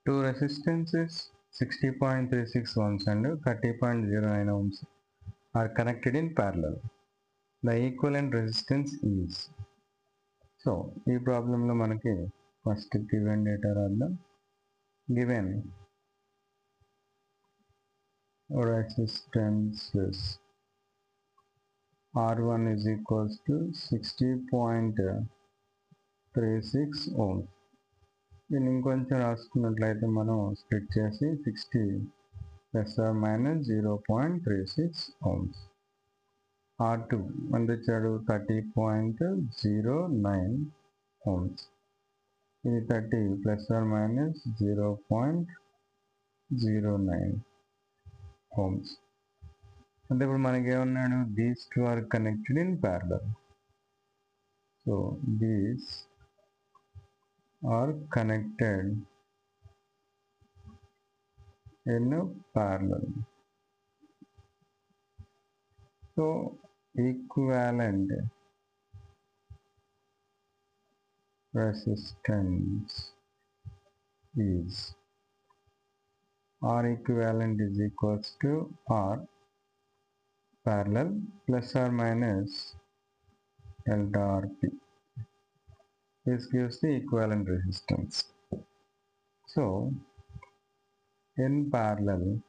Two resistances 60.36 ohms and 30.09 ohms are connected in parallel. The equivalent resistance is. So, ఈ ప్రాబ్లంలో మనకి first given data రాద్దాం. Given resistances R1 is equals to 60.36 ohms. దీన్ని ఇంకొంచెం రాసుకున్నట్లయితే మనం split చేసి 60 plus are minus 0.36 ohms. R2 ఎంత ఇచ్చాడు 30.09 ohms. ఇది 30 ప్లస్ ఆర్ మైనస్ 0.09 ohms. అంటే ఇప్పుడు మనకి ఏమన్నాడు these two are connected in parallel. So these are connected in a parallel. So equivalent resistance is R equivalent is equals to R parallel plus or minus delta RP. This gives the equivalent resistance. So, in parallel,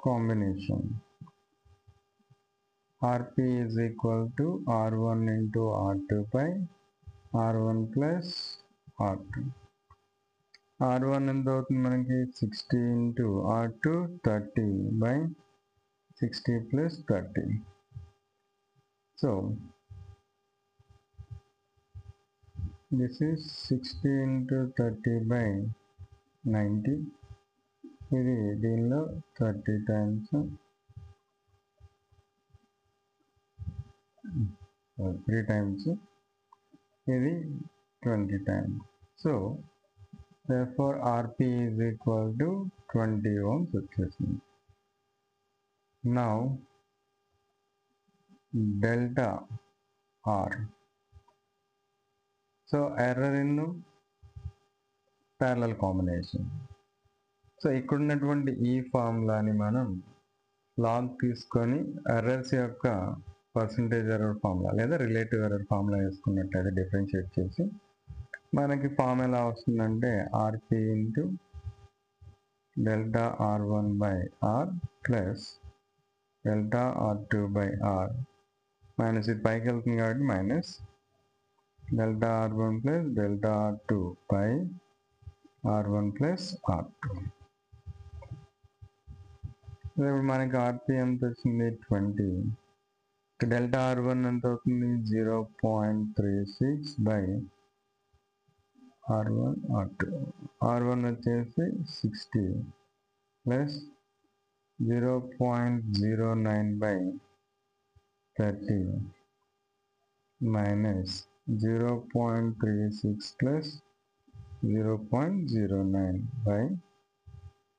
combination RP is equal to R1 into R2 by R1 plus R2. R1 ఎంత అవుతుంది మనకి 60 into R2 30 by 60 plus 30. So, this is 60 into 30 by 90. ఇది దీనిలో 30 times 3 times ఇది 20 times. So, therefore RP is equal to 20 ohms వచ్చేసింది. Now, delta R. So error in parallel combination. So ఇక్కడ ఉన్నటువంటి ఈ ఫార్ములాని మనం లాగ్ తీసుకొని ఎర్రర్స్ యొక్క పర్సంటేజ్ ఎర్రర్ ఫార్ములా లేదా రిలేటివ్ ఎర్రర్ ఫార్ములా వేసుకున్నట్లయితే డిఫరెన్షియేట్ చేసి మనకి ఫార్మ్ ఎలా వస్తుందంటే RP into delta R1 by R plus delta R2 by R minus ఇది పైకి వెళ్తుంది కాబట్టి minus delta R1 plus delta R2 by R1 plus R2. ఇప్పుడు మనకి ఆర్పి ఎంత వచ్చింది 20. డెల్టా R1 ఎంత అవుతుంది 0.36 బై R1 R2. R1 వచ్చేసి 60 plus 0.09 by 30 minus 0.36 plus 0.09 by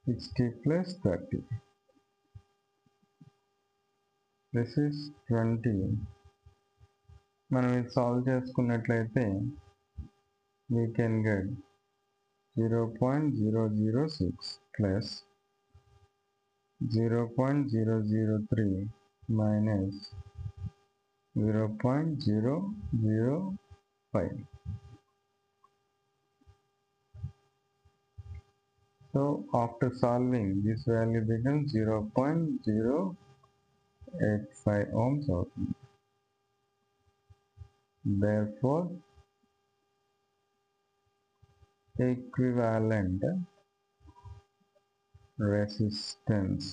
60 plus 30. This is 20. మనం ఇది సాల్వ్ చేసుకున్నట్లయితే we can get 0.006 plus 0.003 minus 0.005. So after solving, this value becomes 0.085 ohms అవుతుంది. Therefore, equivalent resistance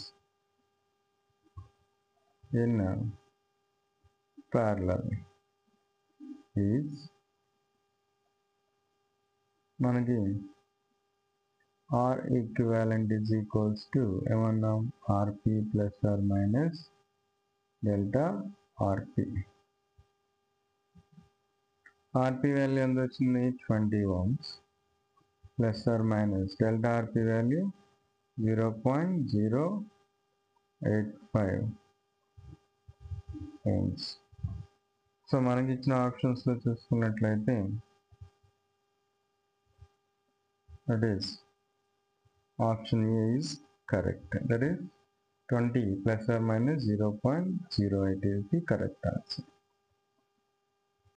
in parallel is మనకి R equivalent is equals to ఏమన్నాం RP plus or minus delta RP. RP value ఎంత వచ్చింది 20 ohms plus or minus delta RP value 0.085 ohms. So మనకి ఇచ్చిన ఆప్షన్స్లో చూసుకున్నట్లయితే that is option A is correct. That is 20 plus or minus 0.08 is the correct answer.